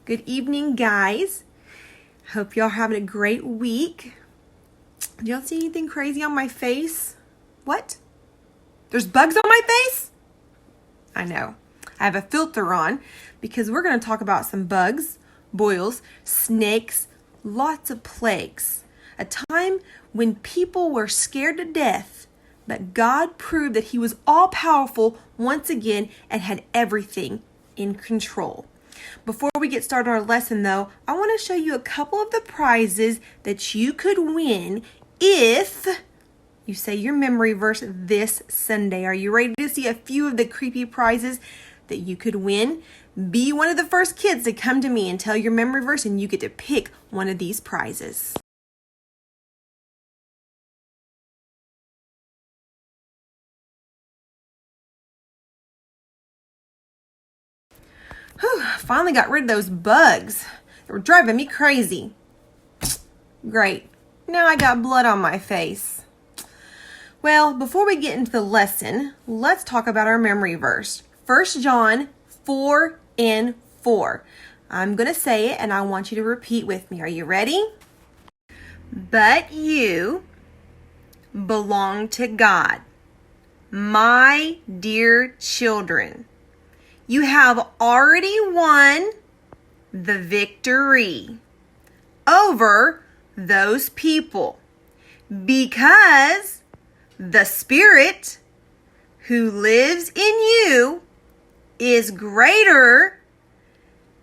Good evening, guys. Hope y'all having a great week. Did y'all see anything crazy on my face? What? There's bugs on my face? I know. I have a filter on because we're going to talk about some bugs, boils, snakes, lots of plagues. A time when people were scared to death, but God proved that He was all-powerful once again and had everything in control. Before we get started on our lesson, though, I want to show you a couple of the prizes that you could win if you say your memory verse this Sunday. Are you ready to see a few of the creepy prizes that you could win? Be one of the first kids to come to me and tell your memory verse, and you get to pick one of these prizes. Whew, finally got rid of those bugs. They were driving me crazy. Great. Now I got blood on my face. Well, before we get into the lesson, let's talk about our memory verse. 1 John 4:4. I'm going to say it and I want you to repeat with me. Are you ready? But you belong to God, my dear children. You have already won the victory over those people because the Spirit who lives in you is greater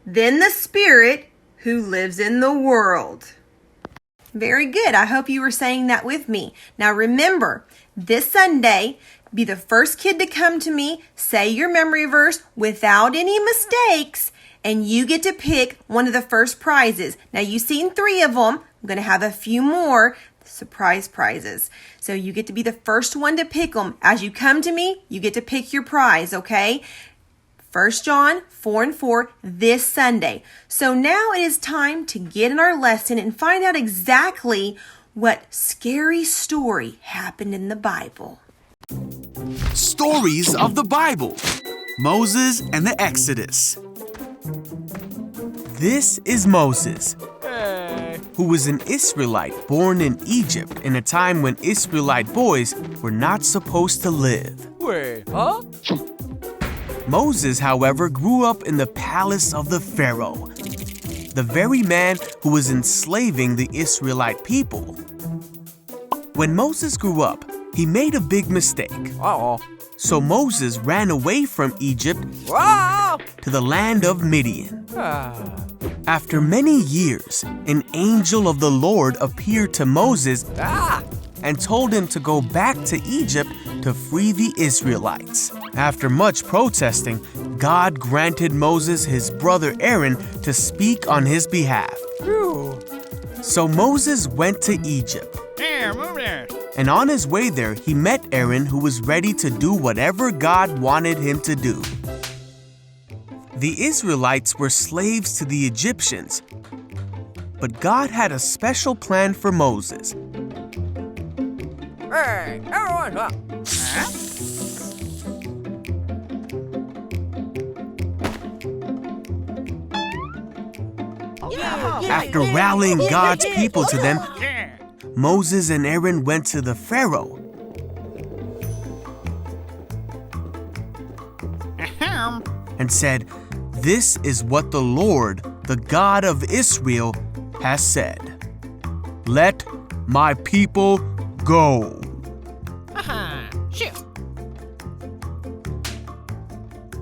than the spirit who lives in the world. Very good. I hope you were saying that with me. Now remember, this Sunday, be the first kid to come to me, say your memory verse without any mistakes, and you get to pick one of the first prizes. Now you've seen 3 of them. I'm going to have a few more surprise prizes. So you get to be the first one to pick them. As you come to me, you get to pick your prize, okay? 1 John 4:4 this Sunday. So now it is time to get in our lesson and find out exactly what scary story happened in the Bible. Stories of the Bible. Moses and the Exodus. This is Moses, who was an Israelite born in Egypt in a time when Israelite boys were not supposed to live. Wait, huh? Moses, however, grew up in the palace of the Pharaoh, the very man who was enslaving the Israelite people. When Moses grew up, he made a big mistake. Uh-oh. So Moses ran away from Egypt to the land of Midian. After many years, an angel of the Lord appeared to Moses and told him to go back to Egypt to free the Israelites. After much protesting, God granted Moses his brother Aaron to speak on his behalf. So Moses went to Egypt. And on his way there, he met Aaron, who was ready to do whatever God wanted him to do. The Israelites were slaves to the Egyptians, but God had a special plan for Moses. Hey, everyone, huh? After rallying God's people to them, Moses and Aaron went to the Pharaoh. And said, "This is what the Lord, the God of Israel, has said. Let my people go."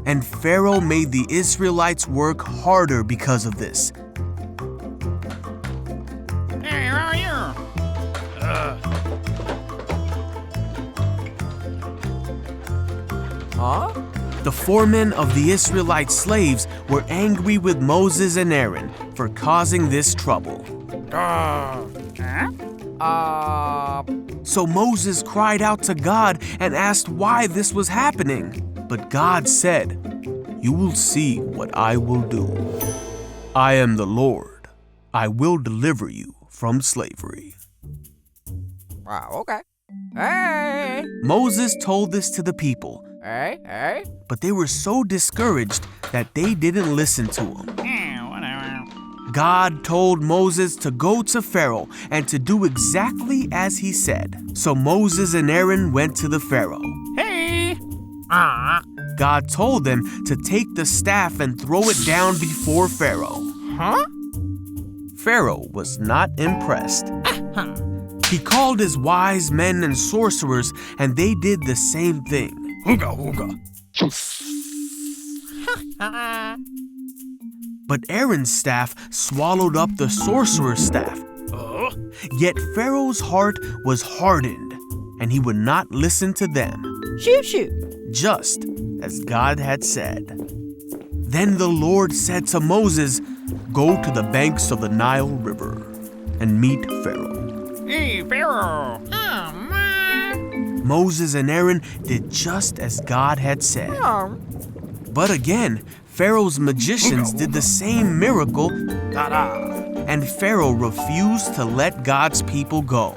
And Pharaoh made the Israelites work harder because of this. Huh? The foremen of the Israelite slaves were angry with Moses and Aaron for causing this trouble. So Moses cried out to God and asked why this was happening. But God said, "You will see what I will do. I am the Lord. I will deliver you from slavery." Wow, okay. Hey! Moses told this to the people, Hey! but they were so discouraged that they didn't listen to him. God told Moses to go to Pharaoh and to do exactly as he said. So Moses and Aaron went to the Pharaoh. Hey! God told them to take the staff and throw it down before Pharaoh. Huh? Pharaoh was not impressed. He called his wise men and sorcerers, and they did the same thing. Hooga, hooga. But Aaron's staff swallowed up the sorcerer's staff. Yet Pharaoh's heart was hardened, and he would not listen to them. Shoot, shoot. Just as God had said. Then the Lord said to Moses, "Go to the banks of the Nile River and meet Pharaoh." Hey, Pharaoh. Oh, man. Moses and Aaron did just as God had said. Oh. But again, Pharaoh's magicians did the same miracle, and Pharaoh refused to let God's people go.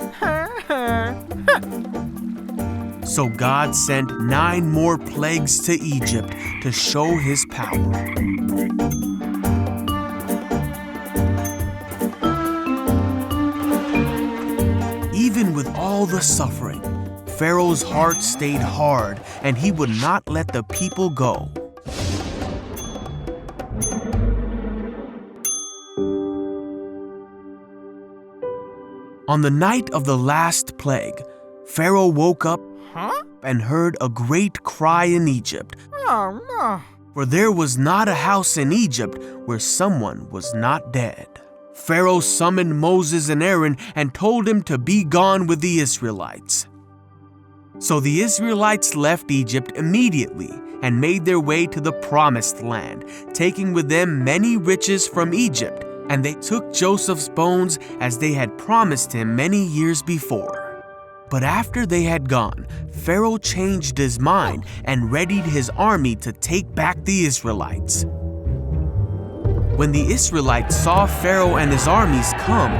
So God sent 9 more plagues to Egypt to show his power. Even with all the suffering, Pharaoh's heart stayed hard, and he would not let the people go. On the night of the last plague, Pharaoh woke up and heard a great cry in Egypt. Oh, no. For there was not a house in Egypt where someone was not dead. Pharaoh summoned Moses and Aaron and told them to be gone with the Israelites. So the Israelites left Egypt immediately and made their way to the Promised Land, taking with them many riches from Egypt, and they took Joseph's bones as they had promised him many years before. But after they had gone, Pharaoh changed his mind and readied his army to take back the Israelites. When the Israelites saw Pharaoh and his armies come,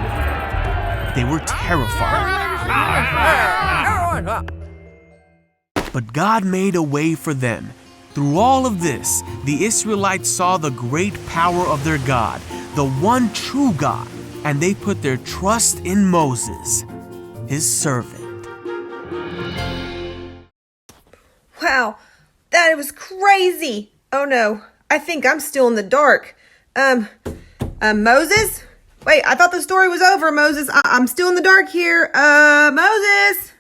they were terrified. But God made a way for them. Through all of this, the Israelites saw the great power of their God, the one true God, and they put their trust in Moses, his servant. Wow, that was crazy. Oh no, I think I'm still in the dark. Moses? Wait, I thought the story was over, Moses. I'm still in the dark here. Moses?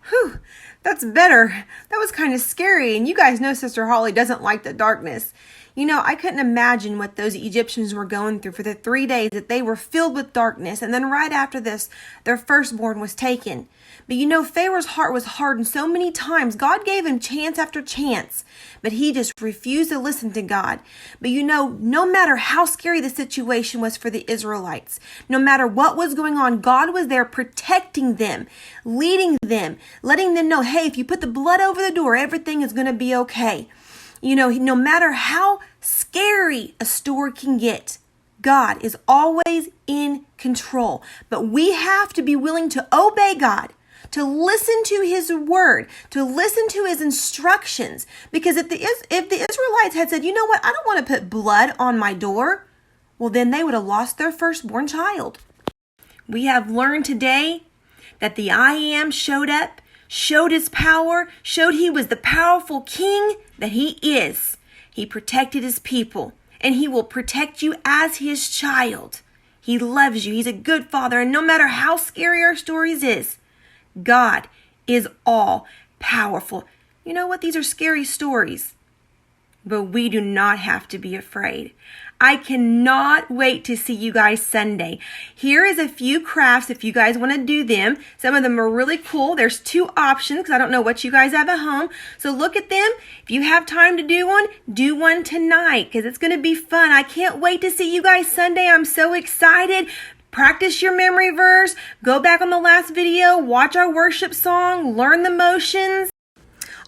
Whew, that's better. That was kind of scary, and you guys know Sister Holly doesn't like the darkness. You know, I couldn't imagine what those Egyptians were going through for the 3 days that they were filled with darkness. And then right after this, their firstborn was taken. But you know, Pharaoh's heart was hardened so many times. God gave him chance after chance, but he just refused to listen to God. But you know, no matter how scary the situation was for the Israelites, no matter what was going on, God was there protecting them, leading them, letting them know, hey, if you put the blood over the door, everything is going to be okay. You know, no matter how scary a story can get, God is always in control. But we have to be willing to obey God, to listen to his word, to listen to his instructions. Because if the Israelites had said, you know what, I don't want to put blood on my door, well, then they would have lost their firstborn child. We have learned today that the I Am showed up, showed his power, showed he was the powerful king that he is. He protected his people, and he will protect you as his child. He loves you. He's a good father, and no matter how scary our stories is, God is all powerful. You know what? These are scary stories, but we do not have to be afraid. I cannot wait to see you guys Sunday. Here is a few crafts if you guys want to do them. Some of them are really cool. There's 2 options because I don't know what you guys have at home. So look at them. If you have time to do one tonight because it's going to be fun. I can't wait to see you guys Sunday. I'm so excited. Practice your memory verse. Go back on the last video. Watch our worship song. Learn the motions.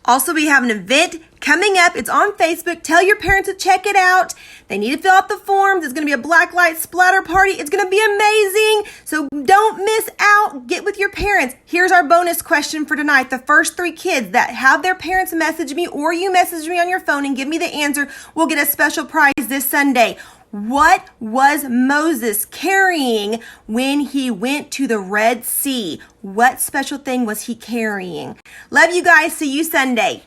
Also, we have an event coming up. It's on Facebook. Tell your parents to check it out. They need to fill out the forms. It's going to be a black light splatter party. It's going to be amazing. So don't miss out. Get with your parents. Here's our bonus question for tonight. The first 3 kids that have their parents message me or you message me on your phone and give me the answer will get a special prize this Sunday. What was Moses carrying when he went to the Red Sea? What special thing was he carrying? Love you guys. See you Sunday.